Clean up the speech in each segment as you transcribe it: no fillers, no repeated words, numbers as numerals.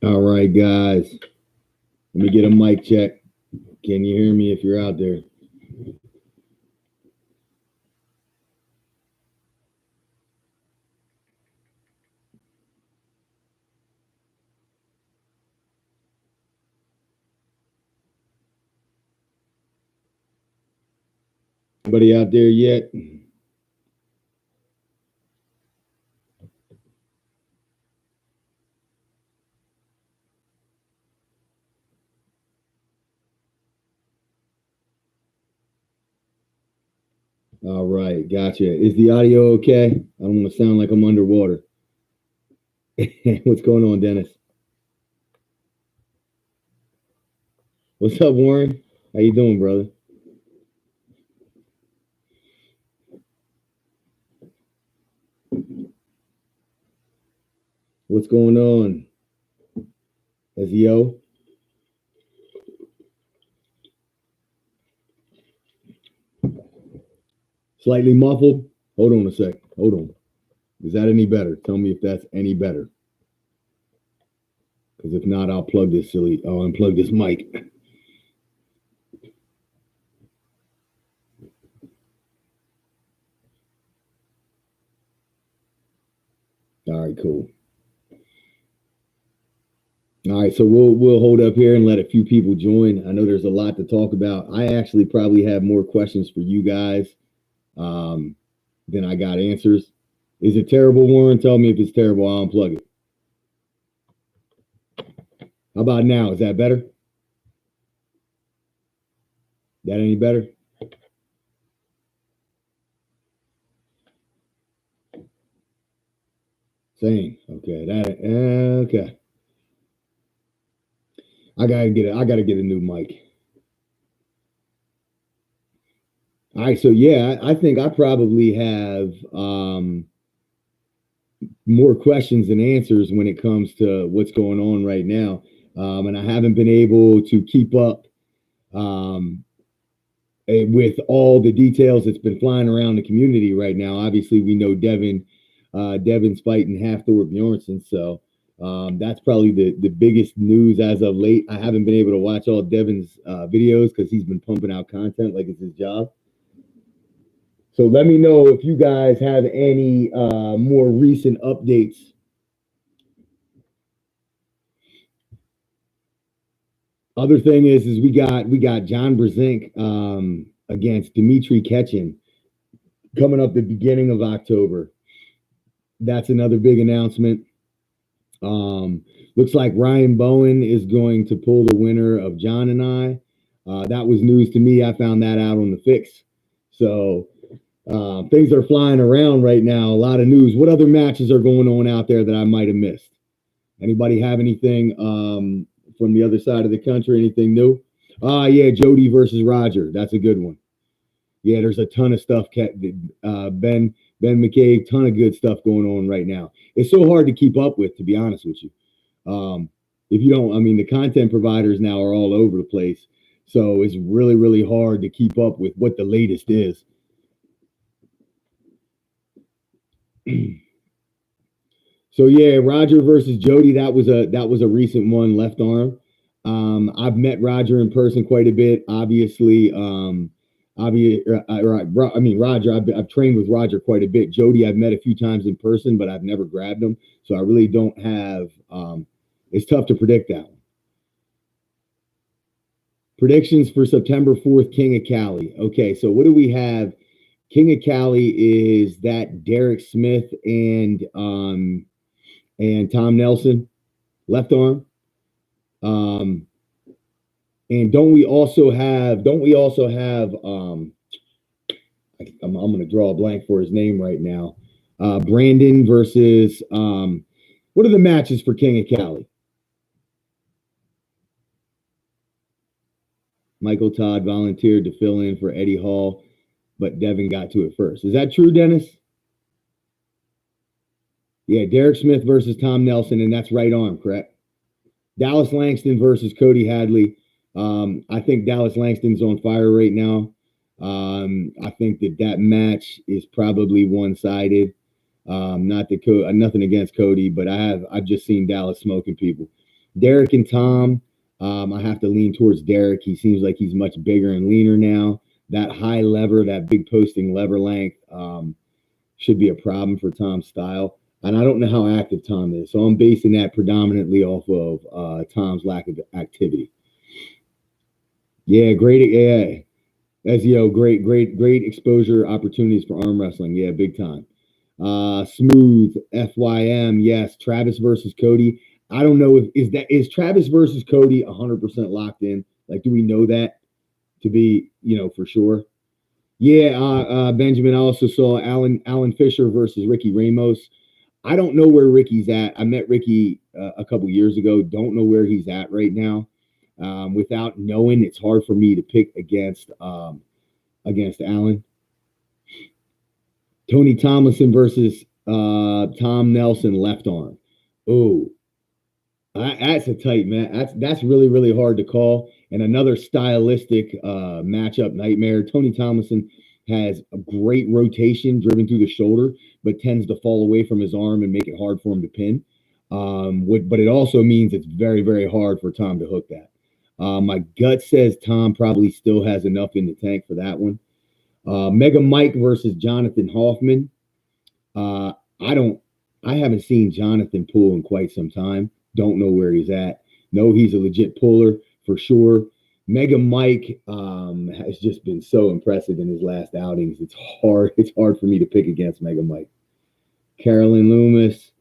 All right, guys. Let me get a mic check. Can you hear me if you're out there? Anybody out there yet? All right, gotcha. Is the audio okay? I don't want to sound like I'm underwater. What's going on, Dennis? What's up, Warren? How you doing, brother? What's going on? SEO? Slightly muffled? Hold on a sec. Hold on. Is that any better? Tell me if that's any better. Because if not, I'll plug this silly. I'll unplug this mic. All right, cool. All right, so we'll hold up here and let a few people join. I know there's a lot to talk about. I actually probably have more questions for you guys than I got answers. Is it terrible, Warren? Tell me if it's terrible. I'll unplug it. How about now? Is that better? That any better? Same. Okay. Okay. I gotta get a new mic. All right, so yeah, I think I probably have more questions than answers when it comes to what's going on right now. And I haven't been able to keep up um, with all the details that's been flying around the community right now. Obviously, we know Devin's fighting half Thor Bjornsson, so that's probably the biggest news as of late. I haven't been able to watch all Devin's videos because he's been pumping out content like it's his job. So let me know if you guys have any more recent updates. Other thing is we got John Brzenk against Dimitriy Kachan coming up the beginning of October. That's another big announcement. Looks like Ryan Bowen is going to pull the winner of John and I. That was news to me. I found that out on the fix. So things are flying around right now. A lot of news. What other matches are going on out there that I might have missed? Anybody have anything from the other side of the country? Anything new? Yeah, Jody versus Roger. That's a good one. Yeah, there's a ton of stuff. Ben McCabe, ton of good stuff going on right now. It's so hard to keep up with, to be honest with you. If you don't, I mean, the content providers now are all over the place. So it's really, really hard to keep up with what the latest is. So yeah, Roger versus Jody. That was a recent one. Left arm. I've met Roger in person quite a bit. Obviously, I mean Roger. I've trained with Roger quite a bit. Jody, I've met a few times in person, but I've never grabbed him. So I really don't have. It's tough to predict that one. Predictions for September 4th, King of Cali. Okay, so what do we have? King of Cali is that Derek Smith and Tom Nelson, left arm. And don't we also have I'm going to draw a blank for his name right now. Brandon versus what are the matches for King of Cali? Michael Todd volunteered to fill in for Eddie Hall, but Devin got to it first. Is that true, Dennis? Yeah, Derek Smith versus Tom Nelson, and that's right arm, correct? Dallas Langston versus Cody Hadley. I think Dallas Langston's on fire right now. I think that match is probably one-sided. Nothing against Cody, but I've just seen Dallas smoking people. Derek and Tom, I have to lean towards Derek. He seems like he's much bigger and leaner now. That high lever, that big posting lever length, should be a problem for Tom's style. And I don't know how active Tom is. So I'm basing that predominantly off of Tom's lack of activity. Yeah, great. Yeah. As you know, great exposure opportunities for arm wrestling. Yeah, big time. Smooth FYM. Yes, Travis versus Cody. I don't know if is Travis versus Cody 100% locked in. Like, do we know that to be for sure? Yeah, Benjamin. I also saw Alan Fisher versus Ricky Ramos. I don't know where Ricky's at. I met Ricky a couple years ago. Don't know where he's at right now. Without knowing, it's hard for me to pick against Allen. Tony Tomlinson versus Tom Nelson left arm. Oh, that's a tight match. That's really really hard to call. And another stylistic matchup nightmare. Tony Tomlinson has a great rotation driven through the shoulder, but tends to fall away from his arm and make it hard for him to pin. But it also means it's very very hard for Tom to hook that. My gut says Tom probably still has enough in the tank for that one. Mega Mike versus Jonathan Hoffman. Uh, I don't. I haven't seen Jonathan pull in quite some time. Don't know where he's at. No, he's a legit puller for sure. Mega Mike has just been so impressive in his last outings. It's hard. It's hard for me to pick against Mega Mike. Carolyn Loomis,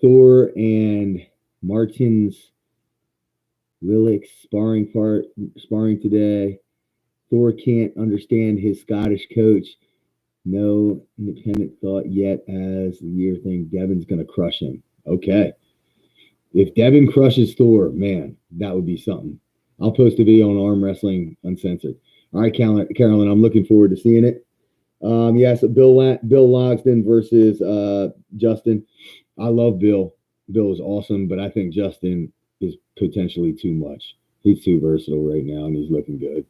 Thor, and Martins Willick sparring today. Thor can't understand his Scottish coach. No independent thought yet as the year thing. Devon's going to crush him. Okay. If Devon crushes Thor, man, that would be something. I'll post a video on Arm Wrestling Uncensored. All right, Carolyn, I'm looking forward to seeing it. So Bill Logsdon versus Justin. I love Bill. Bill is awesome, but I think Justin is potentially too much. He's too versatile right now, and he's looking good.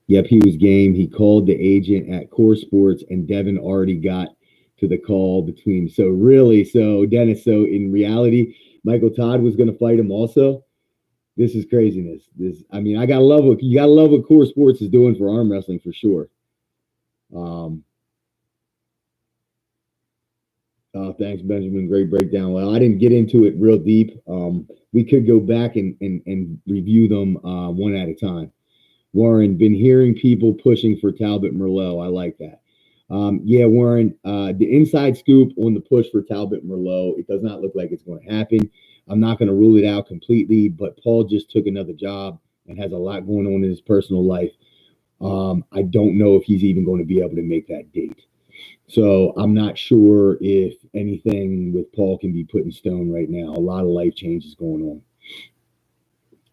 Yep, he was game. He called the agent at Core Sports, and Devin already got to the call between. So Dennis, so in reality, Michael Todd was going to fight him also. This is craziness. I gotta love what Core Sports is doing for arm wrestling for sure. Thanks, Benjamin. Great breakdown. Well, I didn't get into it real deep. We could go back and review them one at a time. Warren, been hearing people pushing for Talbot Merlot. I like that. Yeah, Warren, the inside scoop on the push for Talbot Merlot, it does not look like it's going to happen. I'm not going to rule it out completely, but Paul just took another job and has a lot going on in his personal life. I don't know if he's even going to be able to make that date. So I'm not sure if anything with Paul can be put in stone right now. A lot of life changes going on.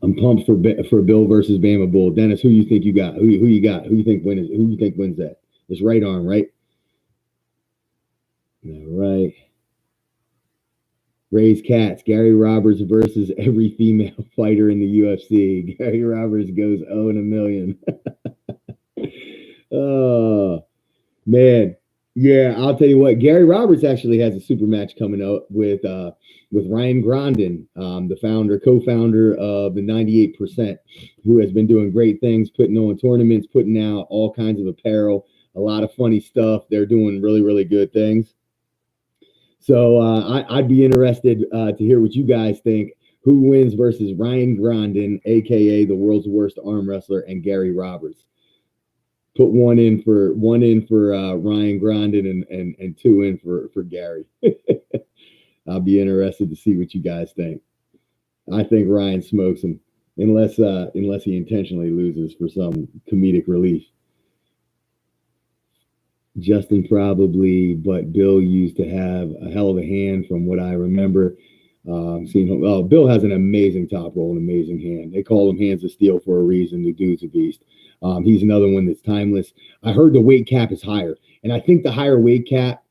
I'm pumped for Bill versus Bama Bull. Dennis, who you think you got? Who you got? Who you think wins that? It's right arm, right? All right. Raise cats. Gary Roberts versus every female fighter in the UFC. Gary Roberts goes 0-1,000,000. Oh man. Yeah, I'll tell you what. Gary Roberts actually has a super match coming up with Ryan Grandin, the co-founder of the 98%, who has been doing great things, putting on tournaments, putting out all kinds of apparel, a lot of funny stuff. They're doing really, really good things. So I'd be interested to hear what you guys think. Who wins versus Ryan Grandin, aka the world's worst arm wrestler, and Gary Roberts? Put one in for Ryan Grandin and two in for Gary. I'll be interested to see what you guys think. I think Ryan smokes him unless he intentionally loses for some comedic relief. Justin probably, but Bill used to have a hell of a hand from what I remember. Seeing him. Oh, Bill has an amazing top roll, an amazing hand. They call him hands of steel for a reason. The dude's a beast. He's another one that's timeless. I heard the weight cap is higher, and I think the higher weight cap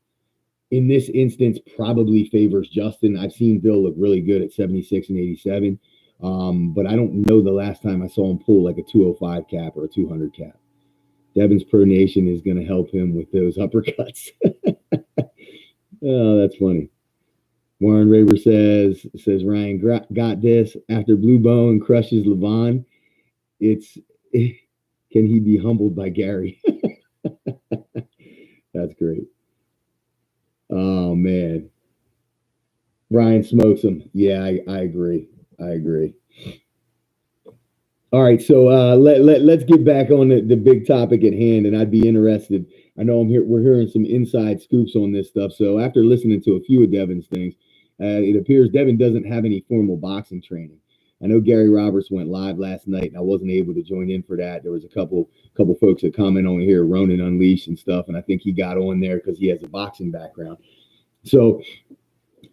in this instance probably favors Justin. I've seen Bill look really good at 76 and 87, but I don't know the last time I saw him pull like a 205 cap or a 200 cap. Devin's pronation is going to help him with those uppercuts. Oh, that's funny. Warren Raver says Ryan got this after Blue Bone crushes Levon. It's can he be humbled by Gary? That's great. Oh man, Ryan smokes him. Yeah, I agree. I agree. All right, so let's get back on the big topic at hand, and I'd be interested. I know we're hearing some inside scoops on this stuff. So after listening to a few of Devin's things, it appears Devin doesn't have any formal boxing training. I know Gary Roberts went live last night, and I wasn't able to join in for that. There was a couple folks that comment on here, Ronan Unleashed and stuff, and I think he got on there because he has a boxing background. So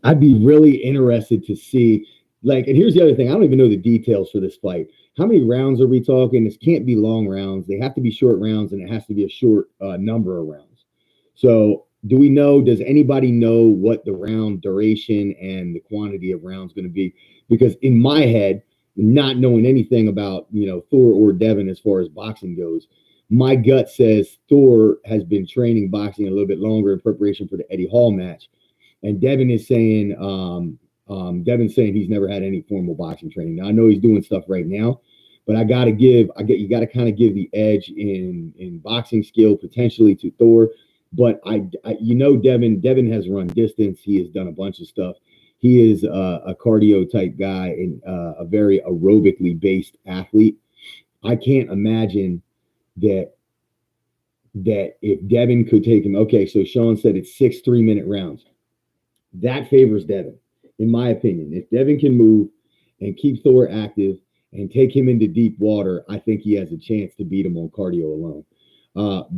I'd be really interested to see, like, and here's the other thing. I don't even know the details for this fight. How many rounds are we talking? This can't be long rounds. They have to be short rounds, and it has to be a short number of rounds. So do we know, does anybody know what the round duration and the quantity of rounds going to be? Because in my head, not knowing anything about, Thor or Devin as far as boxing goes, my gut says Thor has been training boxing a little bit longer in preparation for the Eddie Hall match. And Devin is saying, Devin's saying he's never had any formal boxing training. Now I know he's doing stuff right now, but you got to kind of give the edge in boxing skill potentially to Thor. But Devin has run distance. He has done a bunch of stuff. He is a cardio type guy and a very aerobically based athlete. I can't imagine that if Devin could take him. Okay, so Sean said it's 6 3-minute rounds. That favors Devin, in my opinion. If Devin can move and keep Thor active and take him into deep water, I think he has a chance to beat him on cardio alone.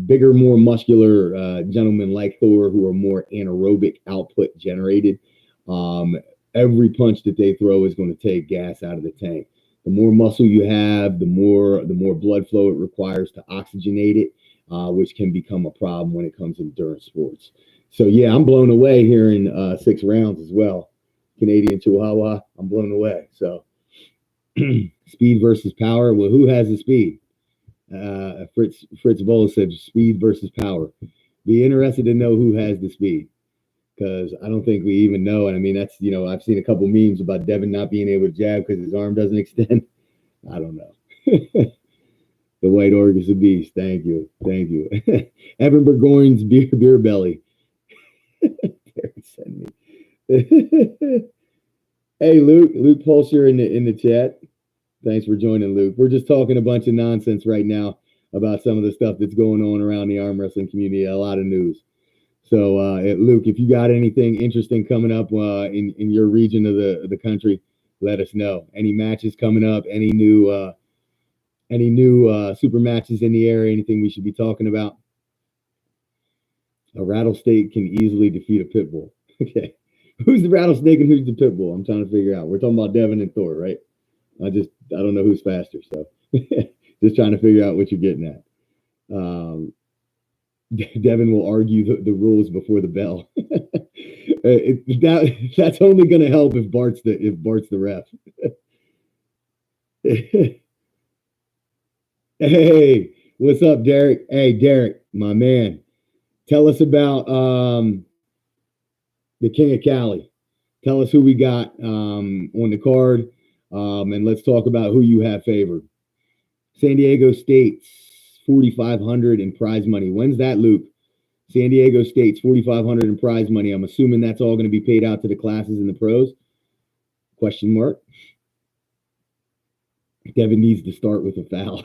Bigger, more muscular gentlemen like Thor who are more anaerobic output generated. Every punch that they throw is going to take gas out of the tank. The more muscle you have, the more blood flow it requires to oxygenate it, which can become a problem when it comes to endurance sports. So yeah, I'm blown away here in 6 rounds as well. Canadian Chihuahua, I'm blown away. So speed versus power. Well, who has the speed? Fritz Bola said speed versus power. Be interested to know who has the speed, because I don't think we even know. And I mean, that's, I've seen a couple memes about Devin not being able to jab because his arm doesn't extend. I don't know. The White Org is a beast. Thank you. Evan Burgoyne's beer belly. Send me. Hey, Luke Pulser in the chat. Thanks for joining, Luke. We're just talking a bunch of nonsense right now about some of the stuff that's going on around the arm wrestling community. A lot of news. So, Luke, if you got anything interesting coming up in your region of the country, let us know. Any matches coming up? Any new super matches in the area? Anything we should be talking about? A rattlesnake can easily defeat a pit bull. Okay. Who's the rattlesnake and who's the pit bull? I'm trying to figure out. We're talking about Devin and Thor, right? I don't know who's faster. So just trying to figure out what you're getting at. Devin will argue the rules before the bell. That's only going to help if Bart's the ref. Hey, what's up, Derek? Hey, Derek, my man. Tell us about the King of Cali. Tell us who we got on the card, and let's talk about who you have favored. San Diego State's 4,500 in prize money. When's that, Luke? San Diego State's 4,500 in prize money. I'm assuming that's all going to be paid out to the classes and the pros? Question mark. Devin needs to start with a foul.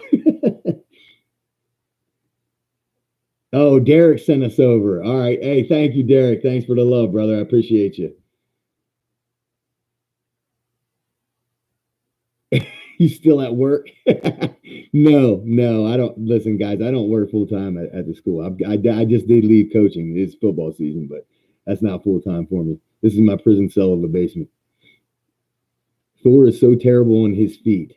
Oh, Derek sent us over. All right. Hey, thank you, Derek. Thanks for the love, brother. I appreciate you. You still at work? No, I don't. Listen, guys, I don't work full time at the school. I just did leave coaching. It's football season, but that's not full time for me. This is my prison cell of a basement. Thor is so terrible on his feet.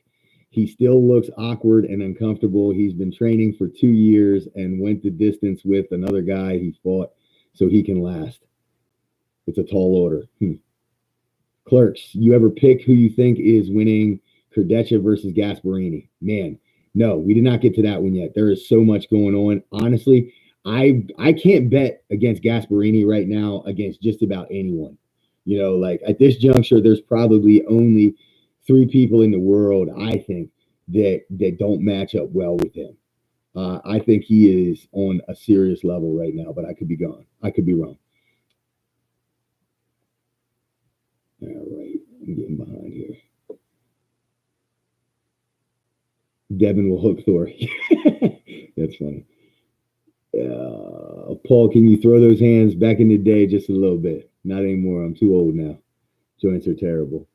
He still looks awkward and uncomfortable. He's been training for 2 years and went the distance with another guy he fought so he can last. It's a tall order. Clerks, you ever pick who you think is winning Kardeccia versus Gasparini? Man, no, we did not get to that one yet. There is so much going on. Honestly, I can't bet against Gasparini right now against just about anyone. You know, like at this juncture, there's probably only three people in the world, I think, that don't match up well with him. I think he is on a serious level right now, but I could be gone. I could be wrong. All right, I'm getting behind here. Devin will hook Thor. That's funny. Paul, can you throw those hands back in the day just a little bit? Not anymore. I'm too old now. Joints are terrible.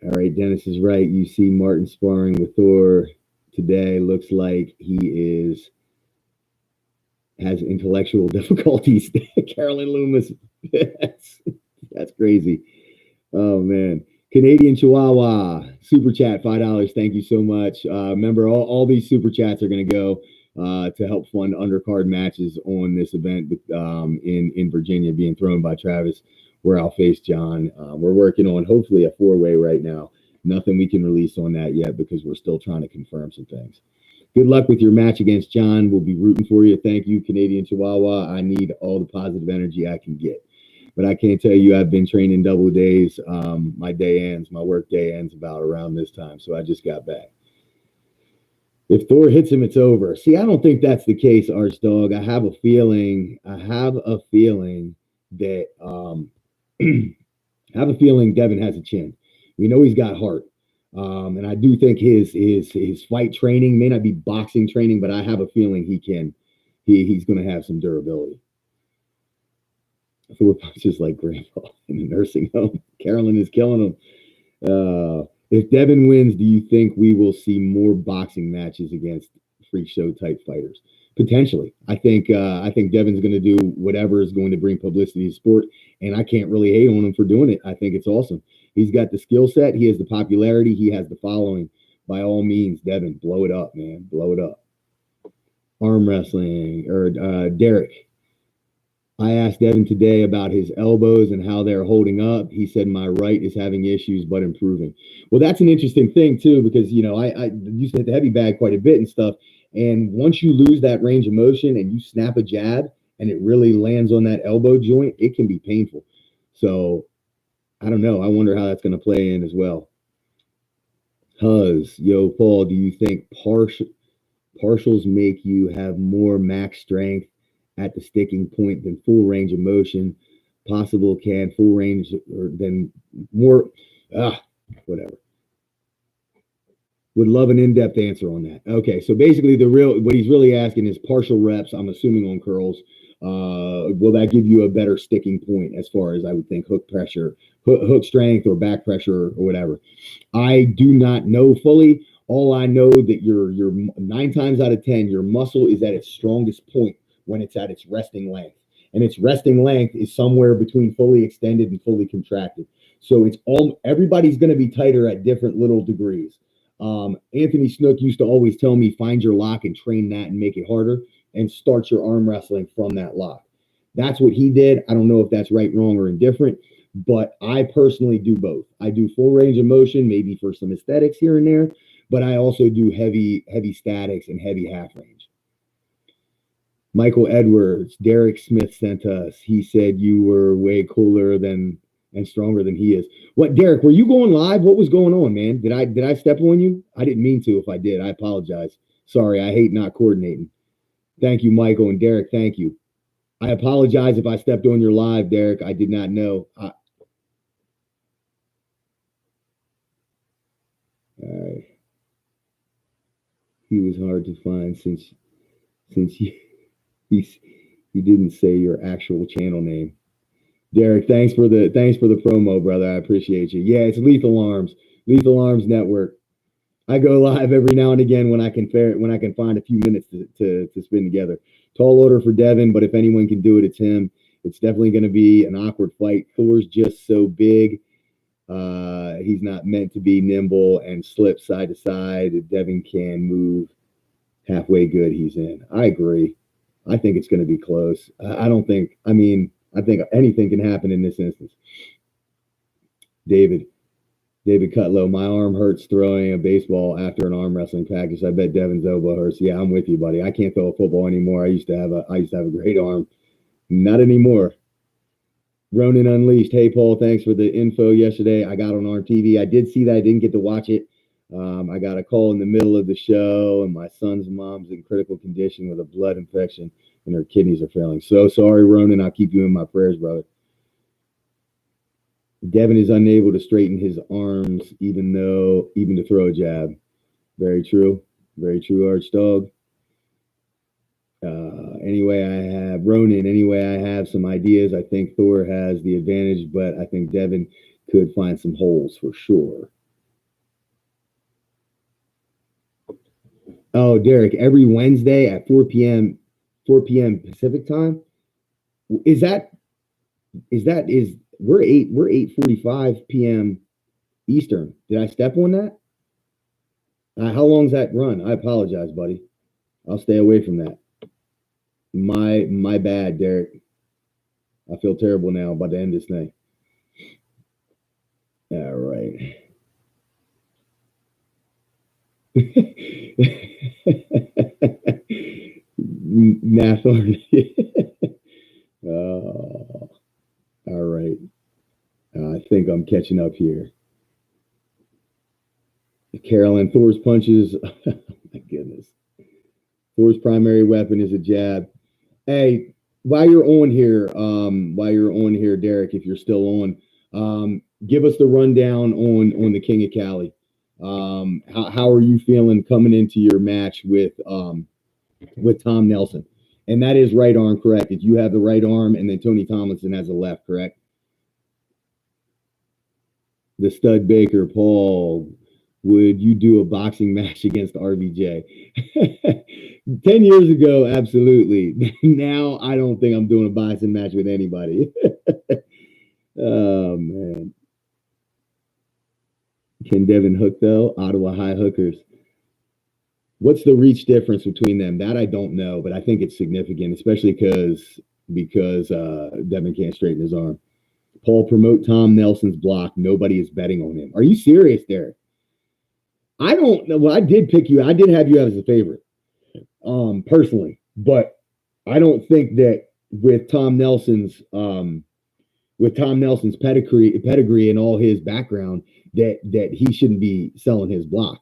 All right, Dennis is right. You see Martin sparring with Thor today. Looks like he has intellectual difficulties. Carolyn Loomis. that's crazy. Oh man. Canadian Chihuahua super chat $5. Thank you so much. Remember, all these super chats are going to go to help fund undercard matches on this event in Virginia being thrown by Travis, where I'll face John. We're working on hopefully a 4-way right now. Nothing we can release on that yet because we're still trying to confirm some things. Good luck with your match against John. We'll be rooting for you. Thank you, Canadian Chihuahua. I need all the positive energy I can get. But I can't tell you I've been training double days. My work day ends about around this time. So I just got back. If Thor hits him, it's over. See, I don't think that's the case, Archdog. I have a feeling that I have a feeling Devin has a chin. We know he's got heart. And I do think his fight training may not be boxing training, but I have a feeling he's going to have some durability. Thor punches like grandpa in the nursing home. Carolyn is killing him. If Devin wins, do you think we will see more boxing matches against freak show type fighters? Potentially. I think Devin's going to do whatever is going to bring publicity to sport, and I can't really hate on him for doing it. I think it's awesome. He's got the skill set. He has the popularity. He has the following. By all means, Devin, blow it up, man. Blow it up. Arm wrestling, or Derek. I asked Devin today about his elbows and how they're holding up. He said my right is having issues but improving. Well, that's an interesting thing too, because I used to hit the heavy bag quite a bit and stuff. And once you lose that range of motion and you snap a jab and it really lands on that elbow joint, it can be painful. So I don't know. I wonder how that's going to play in as well. Yo, Paul, do you think partials make you have more max strength at the sticking point than full range of motion? Possible can full range or then more whatever. Would love an in-depth answer on that. Okay, so basically what he's really asking is partial reps, I'm assuming on curls. Will that give you a better sticking point as far as I would think hook pressure, hook strength or back pressure or whatever? I do not know fully. All I know that you're 9 times out of 10, your muscle is at its strongest point when it's at its resting length. And its resting length is somewhere between fully extended and fully contracted. So everybody's going to be tighter at different little degrees. Anthony Snook used to always tell me, find your lock and train that and make it harder and start your arm wrestling from that lock. That's what he did. I don't know if that's right, wrong, or indifferent, but I personally do both. I do full range of motion, maybe for some aesthetics here and there, but I also do heavy statics and heavy half range. Michael Edwards, Derek Smith sent us. He said you were way cooler and stronger than he is. What, Derek, were you going live? What was going on, man? Did I step on you? I didn't mean to. If I did, I apologize. Sorry, I hate not coordinating. Thank you, Michael, and Derek, thank you. I apologize if I stepped on your live, Derek. I did not know. All right. He was hard to find since he didn't say your actual channel name. Derek, thanks for the promo, brother. I appreciate you. Yeah, it's Lethal Arms Network. I go live every now and again when I can find a few minutes to spend together. Tall order for Devin, but if anyone can do it, it's him. It's definitely going to be an awkward fight. Thor's just so big. He's not meant to be nimble and slip side to side. If Devin can move halfway good, he's in. I agree. I think it's going to be close. I think anything can happen in this instance. David Cutlow, my arm hurts throwing a baseball after an arm wrestling practice. I bet Devin's elbow hurts. Yeah, I'm with you, buddy. I can't throw a football anymore. I used to have a great arm. Not anymore. Ronin Unleashed. Hey, Paul, thanks for the info yesterday. I got on Arm TV. I did see that. I didn't get to watch it. I got a call in the middle of the show, and my son's mom's in critical condition with a blood infection, and her kidneys are failing. So sorry, Ronin. I'll keep you in my prayers, brother. Devin is unable to straighten his arms, even to throw a jab. Very true. Very true, Arch Dog. Anyway, I have Ronin. Anyway, I have some ideas. I think Thor has the advantage, but I think Devin could find some holes for sure. Oh, Derek, every Wednesday at 4 p.m. Pacific time. Is that is we're 8:45 p.m. Eastern. Did I step on that? How long's that run? I apologize, buddy. I'll stay away from that. My bad, Derek. I feel terrible now about to end this thing. All right. Nathorn. All right. I think I'm catching up here. Carolyn, Thor's punches. Oh, my goodness. Thor's primary weapon is a jab. Hey, while you're on here, Derek, if you're still on, give us the rundown on the King of Cali. How are you feeling coming into your match with Tom Nelson? And that is right arm, correct? If you have the right arm, and then Tony Tomlinson has the left, correct? The Stud Baker, Paul. Would you do a boxing match against RBJ? 10 years ago, absolutely. Now, I don't think I'm doing a boxing match with anybody. Oh, man. Can Devin hook, though? Ottawa High Hookers. What's the reach difference between them? That I don't know, but I think it's significant, especially because Devin can't straighten his arm. Paul, promote Tom Nelson's block. Nobody is betting on him. Are you serious, Derek? I don't know. Well, I did pick you. I did have you as a favorite, personally, but I don't think that with Tom Nelson's pedigree and all his background that he shouldn't be selling his block.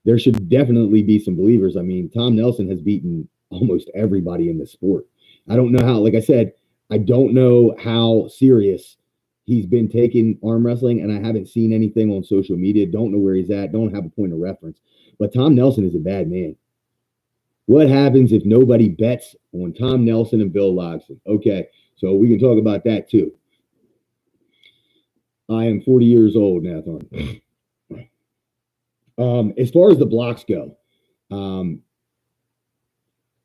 There should definitely be some believers. I mean, Tom Nelson has beaten almost everybody in the sport. I don't know how. Like I said, I don't know how serious he's been taking arm wrestling, and I haven't seen anything on social media. Don't know where he's at. Don't have a point of reference. But Tom Nelson is a bad man. What happens if nobody bets on Tom Nelson and Bill Logson? Okay, so we can talk about that too. I am 40 years old, Nathan. As far as the blocks go,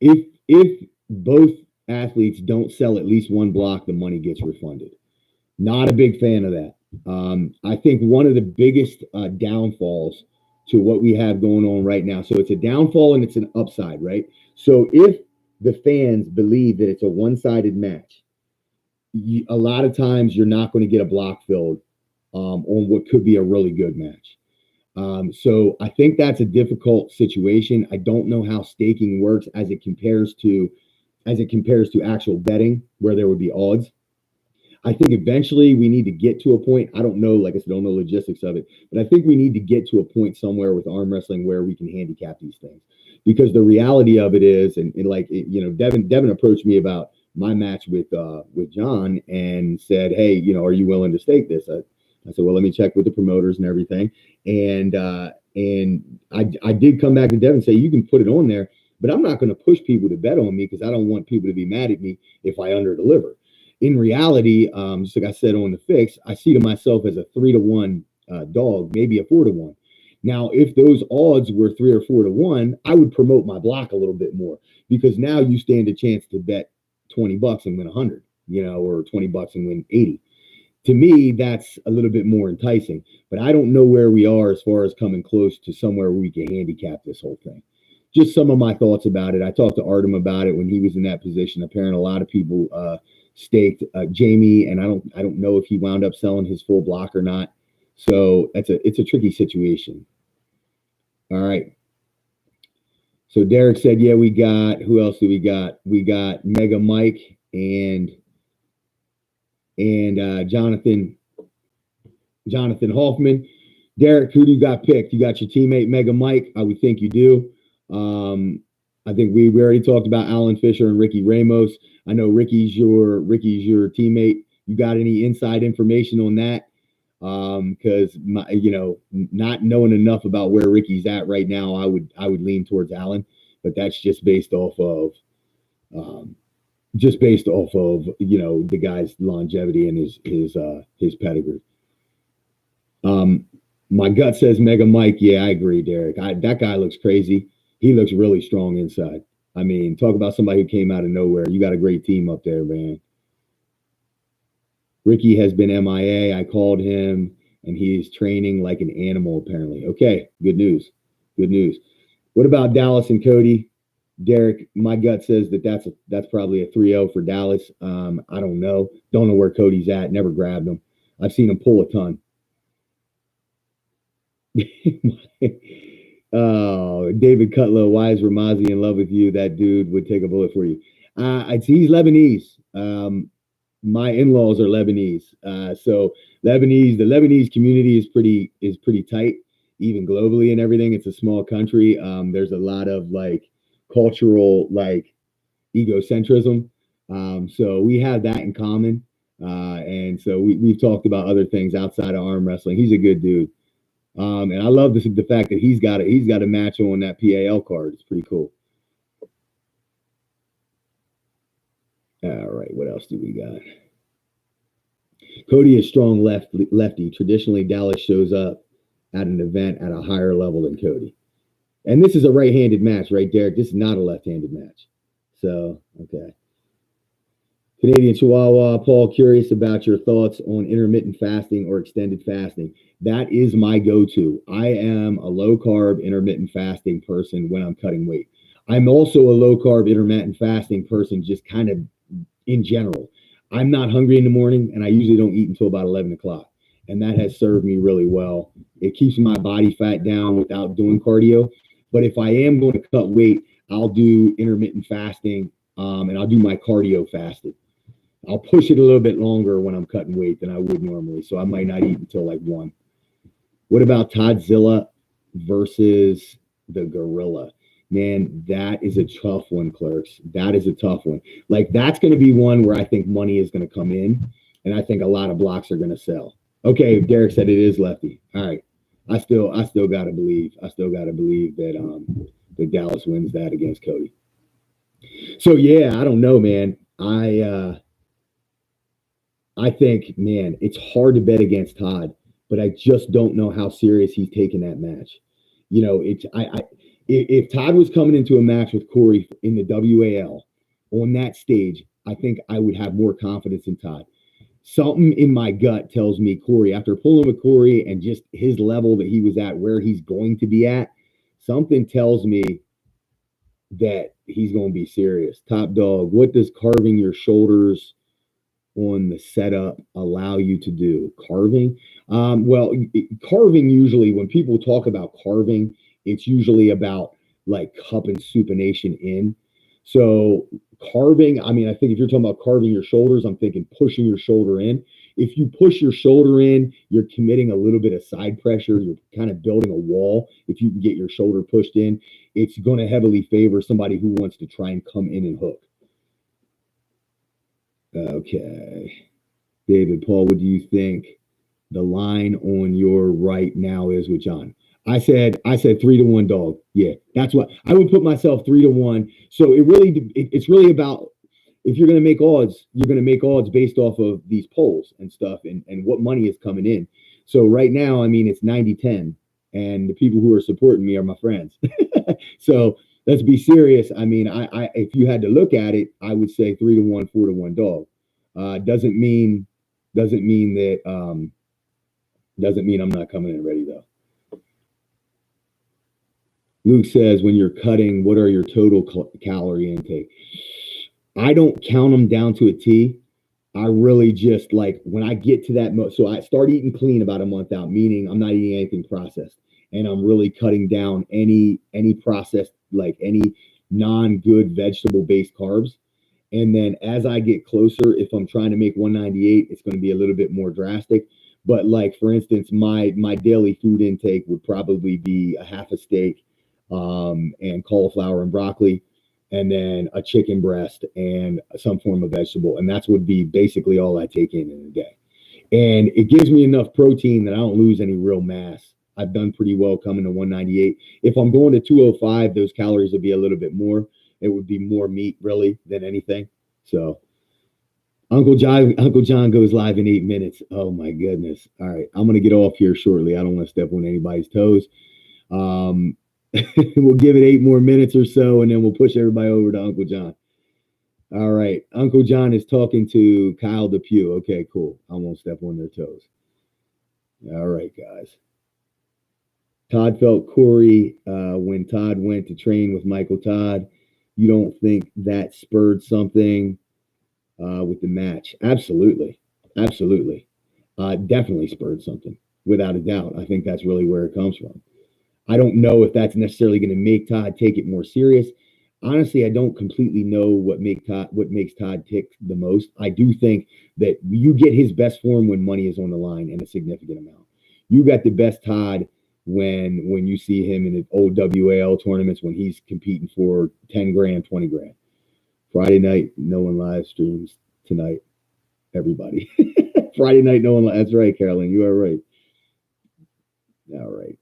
if both athletes don't sell at least one block, the money gets refunded. Not a big fan of that. I think one of the biggest downfalls to what we have going on right now. So it's a downfall and it's an upside, right? So if the fans believe that it's a one-sided match, a lot of times you're not going to get a block filled on what could be a really good match. So I think that's a difficult situation. I don't know how staking works as it compares to actual betting where there would be odds. I think eventually we need to get to a point. I don't know, like I said, I don't know logistics of it, but I think we need to get to a point somewhere with arm wrestling where we can handicap these things. Because the reality of it is, and like Devin approached me about my match with John and said, "Hey, are you willing to stake this?" I said, "Well, let me check with the promoters and everything." And I did come back to Devin and say, "You can put it on there, but I'm not going to push people to bet on me because I don't want people to be mad at me if I underdeliver." In reality, just like I said on the fix, I see to myself as a 3-1 dog, maybe a 4-1. Now, if those odds were 3 or 4-1, I would promote my block a little bit more because now you stand a chance to bet $20 and win 100, or $20 and win 80. To me, that's a little bit more enticing, but I don't know where we are as far as coming close to somewhere where we can handicap this whole thing. Just some of my thoughts about it. I talked to Artem about it when he was in that position. Apparently, a lot of people staked Jamie, and I don't know if he wound up selling his full block or not. So it's a tricky situation. All right. So Derek said, yeah, we got, who else do we got? We got Mega Mike and and Jonathan Hoffman. Derek, who do you got picked? You got your teammate Mega Mike. I would think you do. I think we already talked about Alan Fisher and Ricky Ramos. I know Ricky's your teammate. You got any inside information on that? Because not knowing enough about where Ricky's at right now, I would lean towards Alan, but that's just based off of the guy's longevity and his pedigree. My gut says Mega Mike. Yeah, I agree, Derek. That guy looks crazy. He looks really strong inside. I mean, talk about somebody who came out of nowhere. You got a great team up there, man. Ricky has been MIA. I called him, and he is training like an animal, apparently. Okay, good news. Good news. What about Dallas and Cody? Derek, my gut says that's probably a 3-0 for Dallas. I don't know. Don't know where Cody's at. Never grabbed him. I've seen him pull a ton. Oh, David Cutler, why is Ramazi in love with you? That dude would take a bullet for you. He's Lebanese. My in-laws are Lebanese. So the Lebanese community is pretty tight, even globally and everything. It's a small country. There's a lot of like cultural like egocentrism. So we have that in common. And so we've talked about other things outside of arm wrestling. He's a good dude. And I love the fact that he's got a match on that PAL card. It's pretty cool. All right, what else do we got? Cody is strong lefty. Traditionally, Dallas shows up at an event at a higher level than Cody. And this is a right-handed match, right, Derek? This is not a left-handed match. So, okay. Canadian Chihuahua, Paul, curious about your thoughts on intermittent fasting or extended fasting. That is my go-to. I am a low-carb intermittent fasting person when I'm cutting weight. I'm also a low-carb intermittent fasting person just kind of in general. I'm not hungry in the morning, and I usually don't eat until about 11 o'clock. And that has served me really well. It keeps my body fat down without doing cardio. But if I am going to cut weight, I'll do intermittent fasting, and I'll do my cardio fasting. I'll push it a little bit longer when I'm cutting weight than I would normally. So I might not eat until like 1. What about Toddzilla versus the Gorilla? Man, that is a tough one, Clerks. That is a tough one. Like, that's going to be one where I think money is going to come in, and I think a lot of blocks are going to sell. Okay, Derek said it is lefty. All right. I still got to believe. That Dallas wins that against Cody. So, yeah, I don't know, man. I think, man, it's hard to bet against Todd, but I just don't know how serious he's taking that match. You know, if Todd was coming into a match with Corey in the WAL on that stage, I think I would have more confidence in Todd. Something in my gut tells me Corey, after pulling with Corey and just his level that he was at, where he's going to be at, something tells me that he's going to be serious. Top Dog, what does carving your shoulders on the setup allow you to do? Carving? Carving, usually when people talk about carving, it's usually about like cupping supination in. So carving, I mean, I think if you're talking about carving your shoulders, I'm thinking pushing your shoulder in. If you push your shoulder in, you're committing a little bit of side pressure. You're kind of building a wall. If you can get your shoulder pushed in, it's going to heavily favor somebody who wants to try and come in and hook. Okay. David, Paul, what do you think the line on your right now is with John? I said 3-1 dog. Yeah, that's what I would put myself 3-1. So it's really about, if you're going to make odds, you're going to make odds based off of these polls and stuff and what money is coming in. So right now, I mean, it's 90-10, and the people who are supporting me are my friends. So let's be serious. I mean, I if you had to look at it, I would say 3-1, 4-1 dog. Doesn't mean I'm not coming in ready though. Luke says, when you're cutting, what are your total calorie intake? I don't count them down to a T. I really just like when I get to that. So I start eating clean about a month out, meaning I'm not eating anything processed, and I'm really cutting down any processed, like any non-good vegetable-based carbs. And then as I get closer, if I'm trying to make 198, it's going to be a little bit more drastic. But like for instance, my daily food intake would probably be a half a steak, and cauliflower and broccoli, and then a chicken breast and some form of vegetable, and that's would be basically all I take in a day. And it gives me enough protein that I don't lose any real mass. I've done pretty well coming to 198. If I'm going to 205, those calories would be a little bit more. It would be more meat really than anything. So Uncle John goes live in 8 minutes. Oh my goodness. All right. I'm gonna get off here shortly. I don't want to step on anybody's toes. Um, we'll give it 8 more minutes or so, and then we'll push everybody over to Uncle John. All right. Uncle John is talking to Kyle Depew. Okay, cool. I won't step on their toes. All right, guys. Todd felt Corey when Todd went to train with Michael Todd. You don't think that spurred something with the match? Absolutely. Absolutely. Definitely spurred something, without a doubt. I think that's really where it comes from. I don't know if that's necessarily going to make Todd take it more serious. Honestly, I don't completely know what makes Todd tick the most. I do think that you get his best form when money is on the line in a significant amount. You got the best Todd when you see him in the old WAL tournaments when he's competing for 10 grand, 20 grand. Friday night, no one live streams tonight. Everybody. Friday night, no one. That's right, Carolyn. You are right. All right.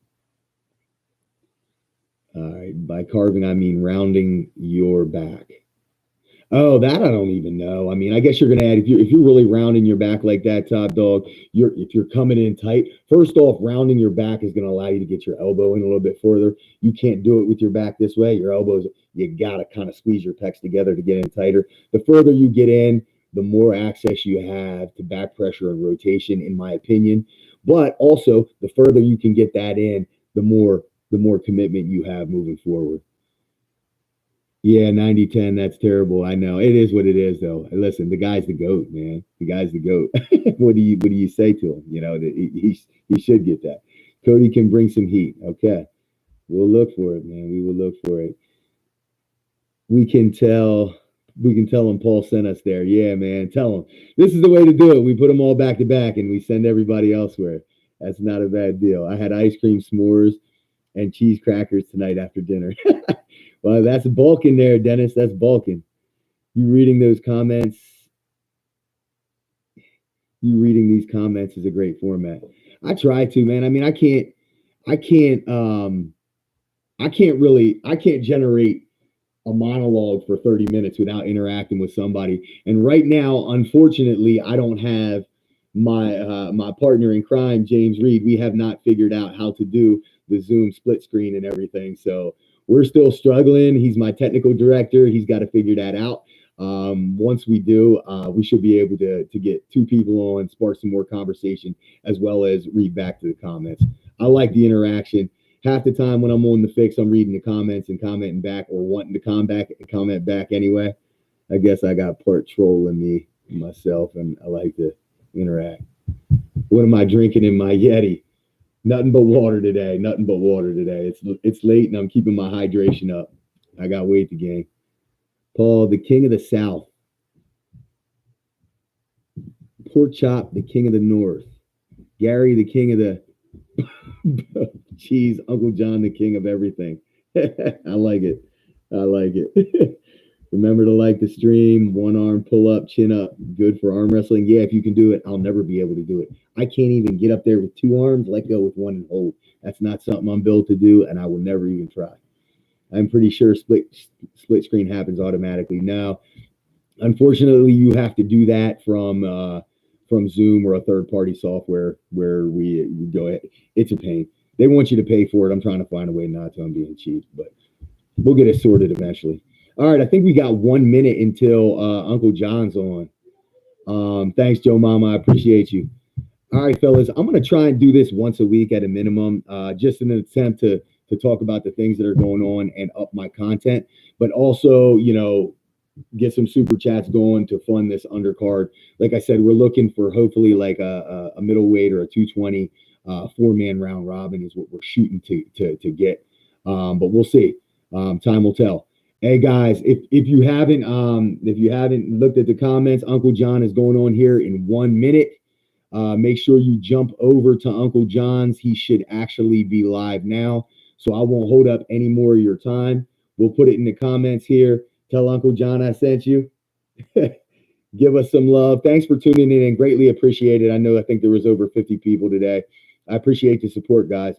All right. By carving, I mean rounding your back. Oh, that I don't even know. I mean, I guess you're going to add if you're really rounding your back like that, Top Dog. If you're coming in tight. First off, rounding your back is going to allow you to get your elbow in a little bit further. You can't do it with your back this way. Your elbows, you got to kind of squeeze your pecs together to get in tighter. The further you get in, the more access you have to back pressure and rotation, in my opinion. But also, the further you can get that in, the more commitment you have moving forward. Yeah, 90-10. That's terrible. I know. It is what it is, though. Listen, the guy's the GOAT, man. The guy's the GOAT. What do you say to him? You know, he should get that. Cody can bring some heat. Okay. We'll look for it, man. We will look for it. We can tell him Paul sent us there. Yeah, man. Tell him. This is the way to do it. We put them all back to back and we send everybody elsewhere. That's not a bad deal. I had ice cream, s'mores, and cheese crackers tonight after dinner. Well, that's bulking there, Dennis. That's bulking. You reading those comments? You reading these comments is a great format. I try to, man. I mean, I can't generate a monologue for 30 minutes without interacting with somebody. And right now, unfortunately, I don't have my partner in crime, James Reed. We have not figured out how to do the Zoom split screen and everything. So we're still struggling. He's my technical director. He's got to figure that out. Once we do, we should be able to get two people on, spark some more conversation, as well as read back to the comments. I like the interaction. Half the time when I'm on the fix, I'm reading the comments and commenting back, or wanting to comment back anyway. I guess I got part troll in me myself, and I like to interact. What am I drinking in my Yeti? Nothing but water today. Nothing but water today. It's late, and I'm keeping my hydration up. I got weight to gain. Paul, the king of the South. Pork chop, the king of the North. Gary, the king of the cheese. Uncle John, the king of everything. I like it. I like it. Remember to like the stream. One arm pull up, chin up. Good for arm wrestling. Yeah, if you can do it, I'll never be able to do it. I can't even get up there with two arms, let go with one and hold. That's not something I'm built to do, and I will never even try. I'm pretty sure split screen happens automatically. Now, unfortunately, you have to do that from Zoom or a third-party software where we go ahead. It's a pain. They want you to pay for it. I'm trying to find a way not to. I'm being cheap, but we'll get it sorted eventually. All right, I think we got 1 minute until Uncle John's on. Thanks, Joe Mama. I appreciate you. All right, fellas, I'm going to try and do this once a week at a minimum, just in an attempt to talk about the things that are going on and up my content, but also, get some super chats going to fund this undercard. Like I said, we're looking for hopefully like a middleweight or a 220 4-man round robin is what we're shooting to get. But we'll see. Time will tell. Hey guys, if you haven't looked at the comments, Uncle John is going on here in 1 minute. Make sure you jump over to Uncle John's. He should actually be live now. So I won't hold up any more of your time. We'll put it in the comments here. Tell Uncle John I sent you. Give us some love. Thanks for tuning in and greatly appreciate it. I think there was over 50 people today. I appreciate the support, guys.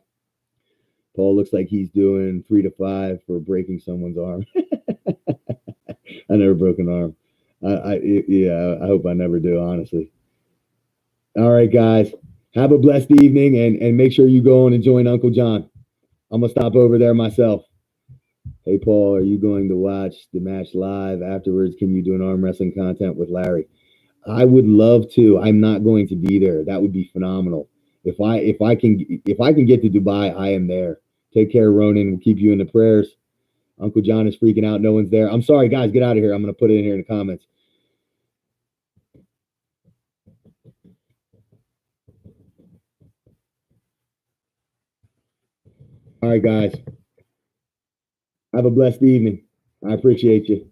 Paul looks like he's doing 3 to 5 for breaking someone's arm. I never broke an arm. Yeah, I hope I never do, honestly. All right, guys. Have a blessed evening and make sure you go on and join Uncle John. I'm gonna stop over there myself. Hey Paul, are you going to watch the match live afterwards? Can you do an arm wrestling content with Larry? I would love to. I'm not going to be there. That would be phenomenal. If I can get to Dubai, I am there. Take care, Ronan. We'll keep you in the prayers. Uncle John is freaking out. No one's there. I'm sorry, guys. Get out of here. I'm going to put it in here in the comments. All right, guys. Have a blessed evening. I appreciate you.